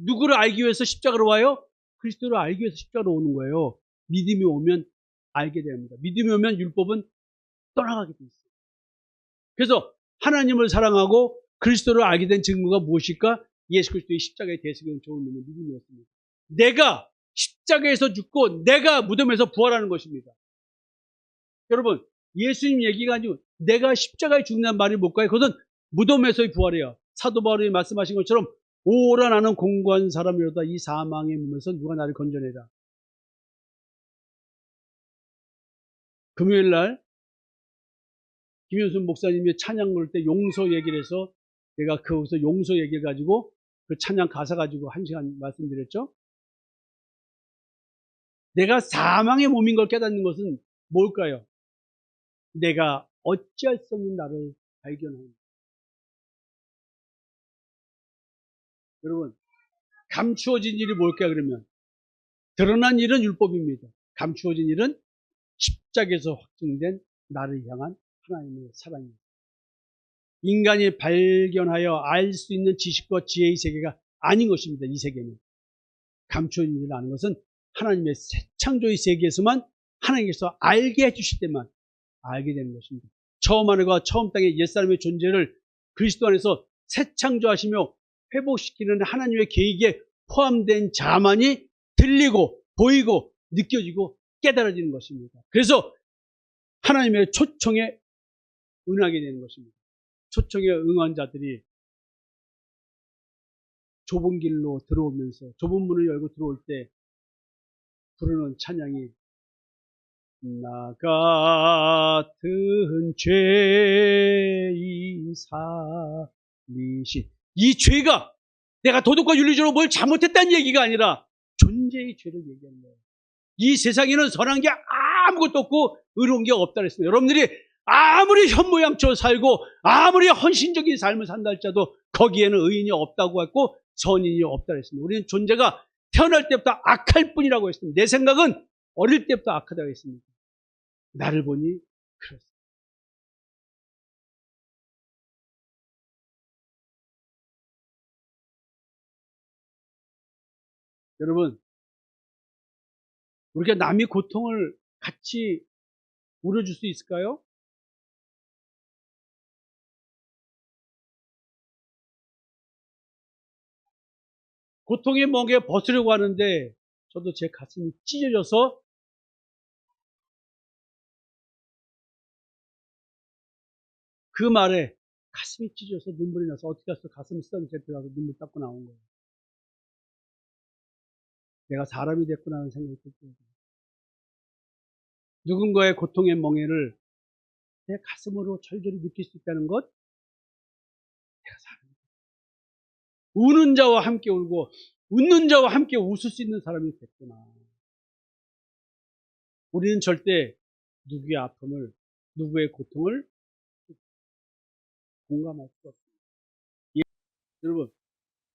누구를 알기 위해서 십자가로 와요? 그리스도를 알기 위해서 십자가로 오는 거예요. 믿음이 오면 알게 됩니다. 믿음이 오면 율법은 떠나가게 돼 있어요. 그래서 하나님을 사랑하고 그리스도를 알게 된 증거가 무엇일까? 예수 그리스도의 십자가에 대해서 좋은 믿음이었습니다. 내가 십자가에서 죽고 내가 무덤에서 부활하는 것입니다. 여러분, 예수님 얘기가 아니고 내가 십자가에 죽는다는 말이 뭘까요? 그것은 무덤에서의 부활이에요. 사도 바울이 말씀하신 것처럼 오라 나는 공고한 사람이로다 이 사망의 몸에서 누가 나를 건져내라. 금요일날 김현순 목사님이 찬양 부를 때 용서 얘기를 해서 내가 거기서 용서 얘기를 가지고 그 찬양 가사 가지고 1시간 말씀드렸죠. 내가 사망의 몸인 걸 깨닫는 것은 뭘까요? 내가 어찌할 수 없는 나를 발견하는. 여러분, 감추어진 일이 뭘까요? 그러면 드러난 일은 율법입니다. 감추어진 일은 십자가에서 확증된 나를 향한 하나님의 사랑입니다. 인간이 발견하여 알 수 있는 지식과 지혜의 세계가 아닌 것입니다. 이 세계는. 감추어진 일을 아는 것은 하나님의 새 창조의 세계에서만 하나님께서 알게 해주실 때만 알게 되는 것입니다. 처음 하늘과 처음 땅의 옛사람의 존재를 그리스도 안에서 새 창조하시며 회복시키는 하나님의 계획에 포함된 자만이 들리고 보이고 느껴지고 깨달아지는 것입니다. 그래서 하나님의 초청에 응하게 되는 것입니다. 초청에 응한 자들이 좁은 길로 들어오면서 좁은 문을 열고 들어올 때 부르는 찬양이 나 같은 죄인 살리신. 이 죄가 내가 도덕과 윤리적으로 뭘 잘못했다는 얘기가 아니라 존재의 죄를 얘기하는 거예요. 이 세상에는 선한 게 아무것도 없고 의로운 게 없다 그랬습니다. 여러분들이 아무리 현모양처 살고 아무리 헌신적인 삶을 산다 할지라도 거기에는 의인이 없다고 했고 선인이 없다 그랬습니다. 우리는 존재가 태어날 때부터 악할 뿐이라고 했습니다. 내 생각은 어릴 때부터 악하다고 했습니다. 나를 보니 그렇습니다. 여러분, 우리가 남의 고통을 같이 울어줄 수 있을까요? 고통의 멍에 벗으려고 하는데 저도 제 가슴이 찢어져서 그 말에 가슴이 찢어서 눈물이 나서 어떻게 해서 가슴을 쓰다듬고 들어가서 눈물 닦고 나온 거예요. 내가 사람이 됐구나 하는 생각이 들어요. 누군가의 고통의 멍에를 내 가슴으로 절절히 느낄 수 있다는 것, 내가 사람이다. 우는 자와 함께 울고 웃는 자와 함께 웃을 수 있는 사람이 됐구나. 우리는 절대 누구의 아픔을, 누구의 고통을 공감할 수 없습니다. 여러분,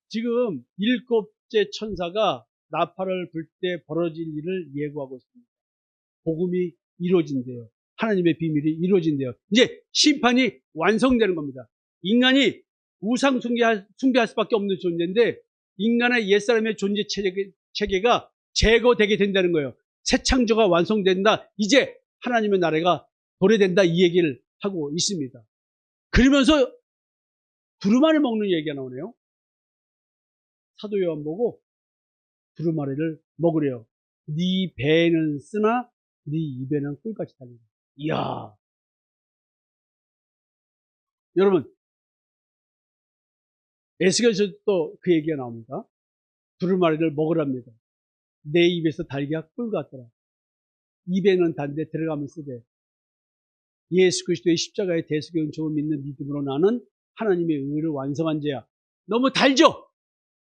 지금 일곱째 천사가 나팔을 불 때 벌어질 일을 예고하고 있습니다. 복음이 이루어진대요. 하나님의 비밀이 이루어진대요. 이제 심판이 완성되는 겁니다. 인간이 우상 숭배할 수밖에 없는 존재인데 인간의 옛사람의 존재 체계가 제거되게 된다는 거예요. 새 창조가 완성된다. 이제 하나님의 나라가 도래된다. 이 얘기를 하고 있습니다. 그러면서 두루마리 먹는 얘기가 나오네요. 사도 요한 보고 두루마리를 먹으래요. 네 배에는 쓰나 네 입에는 꿀같이 달린다. 이야. 여러분, 에스겔에서 또 그 얘기가 나옵니다. 두루마리를 먹으랍니다. 내 입에서 달기가 꿀 같더라. 입에는 단데 들어가면 쓰되. 예수 그리스도의 십자가의 대속의 은총을 믿는 믿음으로 나는 하나님의 의를 완성한 자야. 너무 달죠?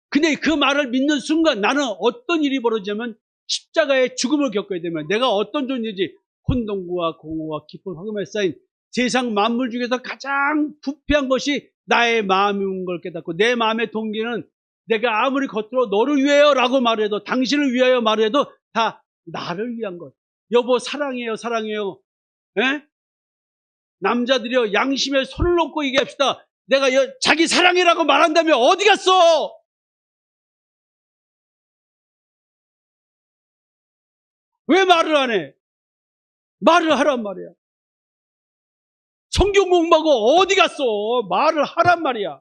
근데 그 말을 믿는 순간 나는 어떤 일이 벌어지냐면 십자가의 죽음을 겪어야 되면 내가 어떤 존재인지 혼돈과 공허와 깊은 화금에 쌓인 세상 만물 중에서 가장 부패한 것이 나의 마음인 걸 깨닫고 내 마음의 동기는 내가 아무리 겉으로 너를 위하여 라고 말해도 당신을 위하여 말해도 다 나를 위한 것. 여보 사랑해요 사랑해요. 에? 남자들이여 양심에 손을 놓고 얘기합시다. 내가 자기 사랑해라고 말한다면 어디 갔어? 왜 말을 안 해? 말을 하란 말이야. 성경 공부하고 어디 갔어? 말을 하란 말이야.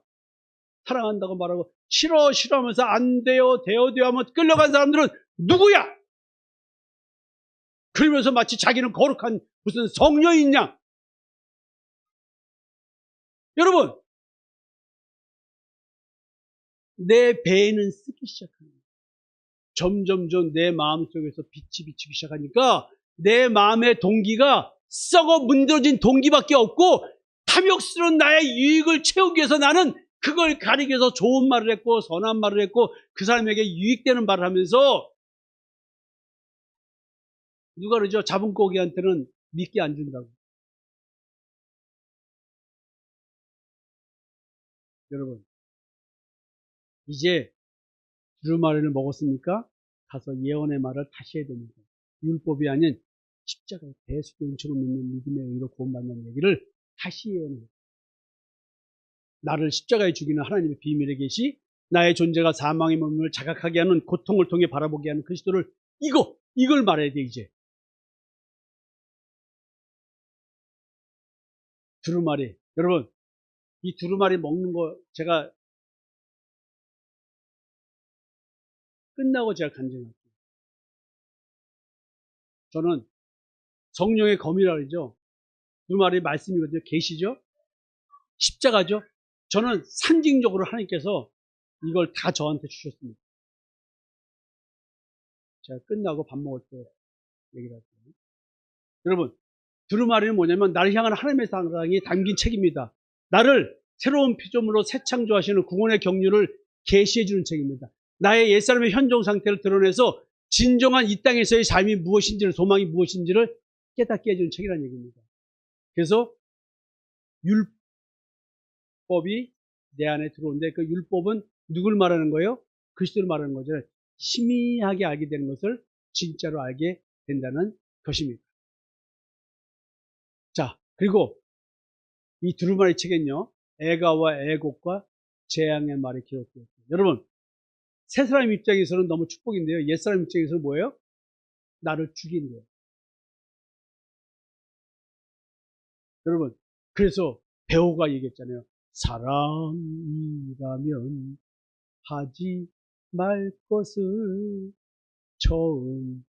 사랑한다고 말하고 싫어 하면서 안 돼요 돼요 하면 끌려간 사람들은 누구야? 그러면서 마치 자기는 거룩한 무슨 성녀인 양. 여러분, 내 배에는 쓰기 시작합니다. 점점점 내 마음속에서 빛이 비치기 시작하니까 내 마음의 동기가 썩어 문드러진 동기밖에 없고 탐욕스러운 나의 유익을 채우기 위해서 나는 그걸 가리기 위해서 좋은 말을 했고 선한 말을 했고 그 사람에게 유익되는 말을 하면서 누가 그러죠? 잡은 고기한테는 미끼 안 준다고. 여러분, 이제 두루마리를 먹었으니까 가서 예언의 말을 다시 해야 됩니다. 율법이 아닌 십자가의 대속의 은총을 믿는 믿음의 의로 구원받는 얘기를 다시 예언해요. 나를 십자가에 죽이는 하나님의 비밀에 계시 나의 존재가 사망의 몸을 자각하게 하는 고통을 통해 바라보게 하는 그리스도를 이걸 말해야 돼 이제. 두루마리. 여러분, 이 두루마리 먹는 거 제가 끝나고 제가 간증할게요. 저는 성령의 검이라 그러죠. 두루마리 말씀이거든요. 계시죠? 십자가죠? 저는 상징적으로 하나님께서 이걸 다 저한테 주셨습니다. 제가 끝나고 밥 먹을 때 얘기를 할게요. 여러분, 두루마리는 뭐냐면 나를 향한 하나님의 사랑이 담긴 책입니다. 나를 새로운 피조물로 새 창조하시는 구원의 경륜을 계시해 주는 책입니다. 나의 옛사람의 현종 상태를 드러내서 진정한 이 땅에서의 삶이 무엇인지를 소망이 무엇인지를 깨닫게 해주는 책이라는 얘기입니다. 그래서 율법이 내 안에 들어오는데 그 율법은 누굴 말하는 거예요? 그리스도를 말하는 거죠. 희미하게 알게 되는 것을 진짜로 알게 된다는 것입니다. 자, 그리고 이 두루마리 책엔요, 애가와 애곡과 재앙의 말이 기록되어 있습니다. 여러분, 새 사람 입장에서는 너무 축복인데요. 옛 사람 입장에서는 뭐예요? 나를 죽인대요. 여러분, 그래서 배우가 얘기했잖아요. 사랑이라면 하지 말 것을 처음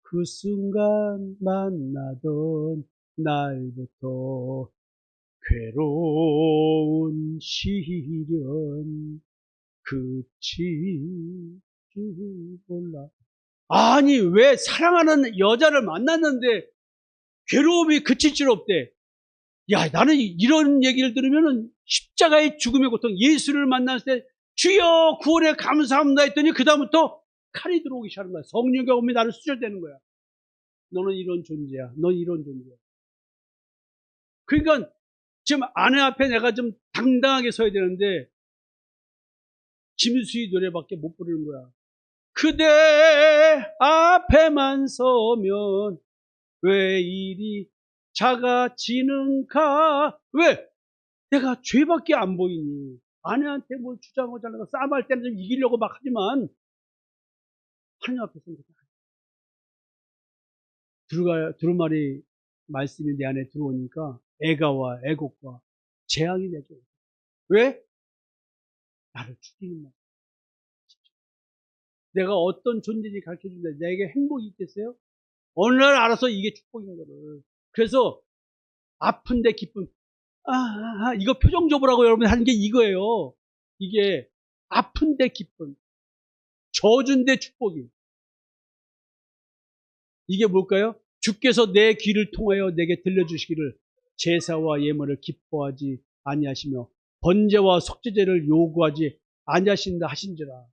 그 순간 만나던 날부터 괴로운 시련 그칠 줄 몰라. 아니, 왜 사랑하는 여자를 만났는데 괴로움이 그칠 줄 없대. 야, 나는 이런 얘기를 들으면은 십자가의 죽음의 고통, 예수를 만났을 때 주여 구원에 감사합니다 했더니 그다음부터 칼이 들어오기 시작하는 거야. 성령의 오면 나를 수절되는 거야. 너는 이런 존재야. 넌 이런 존재야. 그러니까 지금 아내 앞에 내가 좀 당당하게 서야 되는데 김수희 노래밖에 못 부르는 거야. 그대 앞에만 서면 왜 이리 작아지는가? 왜? 내가 죄밖에 안 보이니. 아내한테 뭘 주장하고 잘라서 싸움할 때는 좀 이기려고 막 하지만 하나님 앞에서는 두루마리 말씀이 내 안에 들어오니까 애가와 애곡과 재앙이 되죠. 왜? 나를 죽이는 말. 내가 어떤 존재인지 가르쳐준다. 내게 행복이 있겠어요? 어느 날 알아서 이게 축복인 거를. 그래서 아픈데 기쁨. 이거 표정접으라고 여러분이 하는 게 이거예요. 이게 아픈데 기쁨. 저준데 축복이. 이게 뭘까요? 주께서 내 귀를 통하여 내게 들려주시기를 제사와 예물을 기뻐하지 아니하시며 번제와 속죄제를 요구하지 아니하신다 하신지라.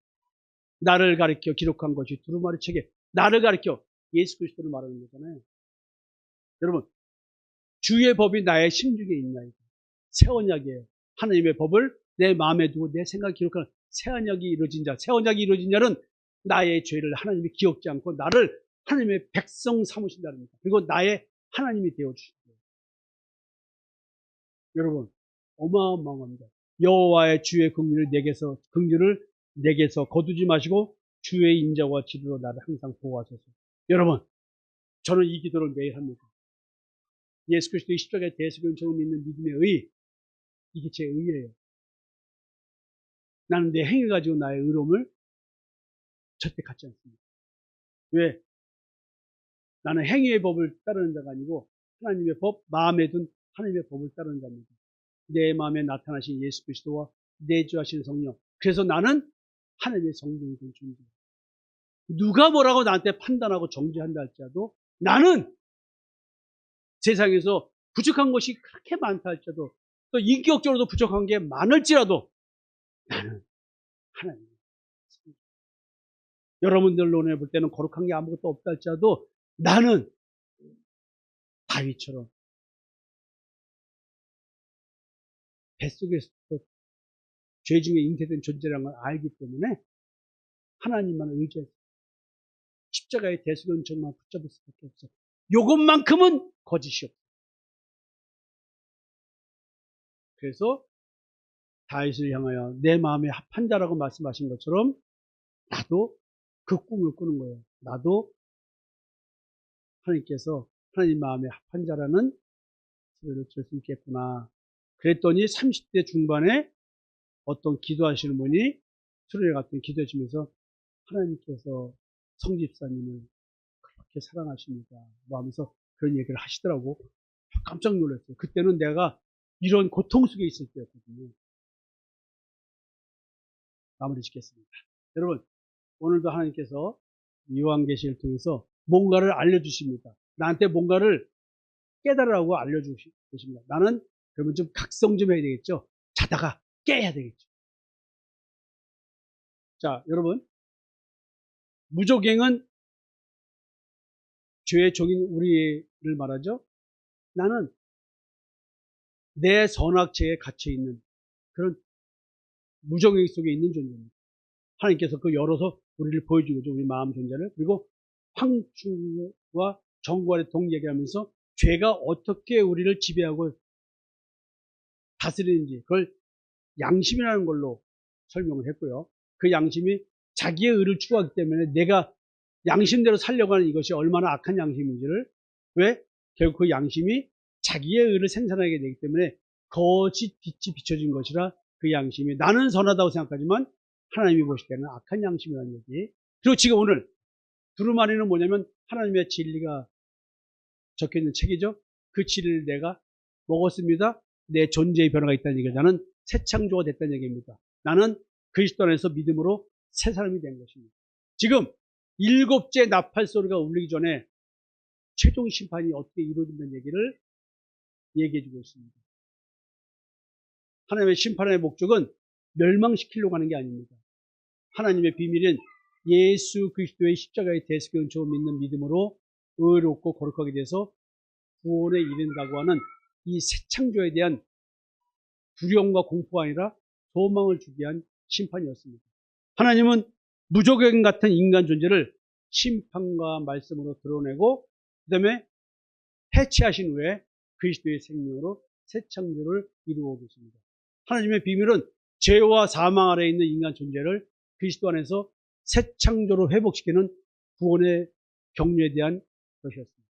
나를 가리켜 기록한 것이 두루마리 책에 나를 가리켜 예수 그리스도를 말하는 거잖아요. 여러분, 주의 법이 나의 심중에 있나 이거. 새 언약이에요. 하나님의 법을 내 마음에 두고 내 생각에 기록하는 새 언약이 이루어진 자. 새 언약이 이루어진 자는 나의 죄를 하나님이 기억지 않고 나를 하나님의 백성 삼으신다는 겁니다. 그리고 나의 하나님이 되어주신다. 여러분, 어마어마합니다. 여호와의 주의 긍휼을 내게서 거두지 마시고 주의 인자와 지도로 나를 항상 보호하소서. 여러분, 저는 이 기도를 매일 합니다. 예수 그리스도의 십자가의 대속연처럼 믿는 믿음의 의, 이게 제 의예요. 나는 내 행위 가지고 나의 의로움을 절대 갖지 않습니다. 왜? 나는 행위의 법을 따르는 자가 아니고 하나님의 법, 마음에 둔 하나님의 법을 따르는 자입니다. 내 마음에 나타나신 예수 그리스도와 내주하신 성령. 그래서 나는 하나님의 성령이 된 존재예요. 누가 뭐라고 나한테 판단하고 정죄한다 할지라도 나는 세상에서 부족한 것이 그렇게 많다 할지라도 또 인격적으로도 부족한 게 많을지라도 나는 하나님. 여러분들 논해 볼 때는 거룩한 게 아무것도 없다 할지라도 나는 다윗처럼 뱃속에서 죄 중에 잉태된 존재라는 걸 알기 때문에 하나님만 의지해서 십자가의 대속연정만 붙잡을 수밖에 없어. 요것만큼은 거짓이 없어. 그래서 다윗을 향하여 내 마음에 합한 자라고 말씀하신 것처럼 나도 그 꿈을 꾸는 거예요. 나도 하나님께서 하나님 마음에 합한 자라는 소리를 줄 수 있겠구나. 그랬더니 30대 중반에 어떤 기도하시는 분이 수련회 같은 기도하시면서 하나님께서 성집사님을 그렇게 사랑하십니다. 뭐 하면서 그런 얘기를 하시더라고. 깜짝 놀랐어요. 그때는 내가 이런 고통 속에 있을 때였거든요. 마무리 짓겠습니다. 여러분, 오늘도 하나님께서 요한계시를 통해서 뭔가를 알려주십니다. 나한테 뭔가를 깨달으라고 알려주십니다. 나는 그러면 좀 각성 좀 해야 되겠죠? 자다가 깨야 되겠죠? 자, 여러분, 무조갱은 죄의 종인 우리를 말하죠. 나는 내 선악죄에 갇혀있는 그런 무정행 속에 있는 존재입니다. 하나님께서 그 열어서 우리를 보여준 거죠. 우리 마음 존재를. 그리고 황충과 정과의 동얘기하면서 죄가 어떻게 우리를 지배하고 다스리는지 그걸 양심이라는 걸로 설명을 했고요. 그 양심이 자기의 의를 추구하기 때문에 내가 양심대로 살려고 하는 이것이 얼마나 악한 양심인지를 왜? 결국 그 양심이 자기의 의를 생산하게 되기 때문에 거짓 빛이 비춰진 것이라 그 양심이 나는 선하다고 생각하지만 하나님이 보실 때는 악한 양심이라는 얘기. 그리고 지금 오늘 두루마리는 뭐냐면 하나님의 진리가 적혀있는 책이죠. 그 진리를 내가 먹었습니다. 내 존재의 변화가 있다는 얘기가 나는 새 창조가 됐다는 얘기입니다. 나는 그리스도 안에서 믿음으로 새 사람이 된 것입니다. 지금 7째 나팔 소리가 울리기 전에 최종 심판이 어떻게 이루어진다는 얘기를 얘기해 주고 있습니다. 하나님의 심판의 목적은 멸망시키려고 하는 게 아닙니다. 하나님의 비밀은 예수 그리스도의 십자가의 대속의 은총을 믿는 믿음으로 의롭고 거룩하게 돼서 구원에 이른다고 하는 이 새 창조에 대한 두려움과 공포가 아니라 소망을 주기 위한 심판이었습니다. 하나님은 무조건 같은 인간 존재를 심판과 말씀으로 드러내고 그 다음에 해체하신 후에 그리스도의 생명으로 새 창조를 이루어 계십니다. 하나님의 비밀은 죄와 사망 아래에 있는 인간 존재를 그리스도 안에서 새 창조로 회복시키는 구원의 경륜에 대한 것이었습니다.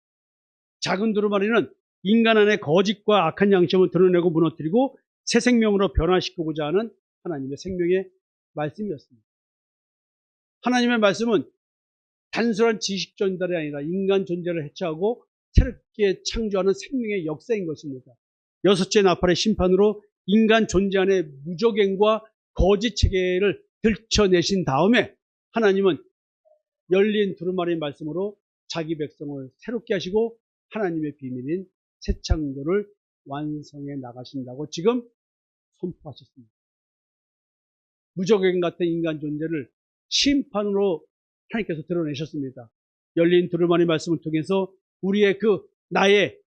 작은 두루마리는 인간 안의 거짓과 악한 양심을 드러내고 무너뜨리고 새 생명으로 변화시키고자 하는 하나님의 생명의 말씀이었습니다. 하나님의 말씀은 단순한 지식 전달이 아니라 인간 존재를 해체하고 새롭게 창조하는 생명의 역사인 것입니다. 6째 나팔의 심판으로 인간 존재 안의 무조갱과 거짓 체계를 들춰내신 다음에 하나님은 열린 두루마리 말씀으로 자기 백성을 새롭게 하시고 하나님의 비밀인 새 창조를 완성해 나가신다고 지금 선포하셨습니다. 무조갱 같은 인간 존재를 심판으로 하나님께서 드러내셨습니다. 열린 두루마리 말씀을 통해서 우리의 나의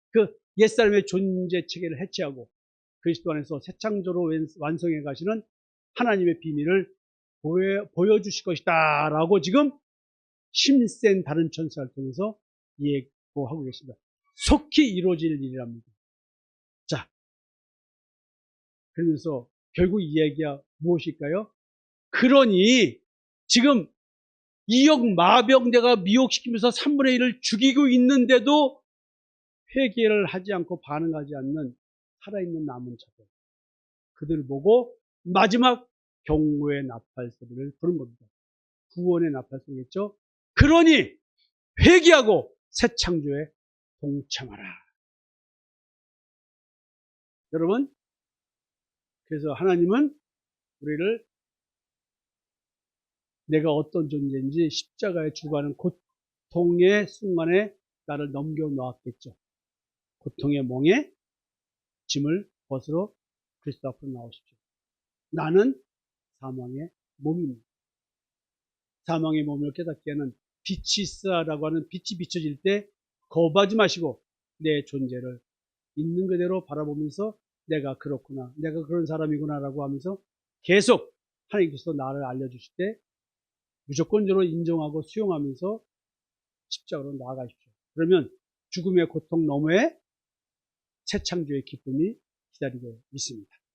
옛사람의 존재 체계를 해체하고 그리스도 안에서 새 창조로 완성해 가시는 하나님의 비밀을 보여주실 것이다 라고 지금 힘센 다른 천사를 통해서 예고하고 계십니다. 속히 이루어질 일이랍니다. 자, 그러면서 결국 이 이야기가 무엇일까요? 그러니 지금 이역 마병대가 미혹시키면서 3분의 1을 죽이고 있는데도 회개를 하지 않고 반응하지 않는 살아있는 남은 자들, 그들을 보고 마지막 경고의 나팔 소리를 부른 겁니다. 구원의 나팔 소리겠죠. 그러니 회개하고 새 창조에 동참하라. 여러분, 그래서 하나님은 우리를 내가 어떤 존재인지 십자가에 죽어가는 고통의 순간에 나를 넘겨놓았겠죠. 고통의 몽에 짐을 벗으러 그리스도 앞으로 나오십시오. 나는 사망의 몸입니다. 사망의 몸을 깨닫기에는 빛이 있으라고 하는 빛이 비춰질 때 거부하지 마시고 내 존재를 있는 그대로 바라보면서 내가 그렇구나, 내가 그런 사람이구나 라고 하면서 계속 하나님께서 나를 알려주실 때 무조건적으로 인정하고 수용하면서 십자가로 나아가십시오. 그러면 죽음의 고통 너머에 새 창조의 기쁨이 기다리고 있습니다.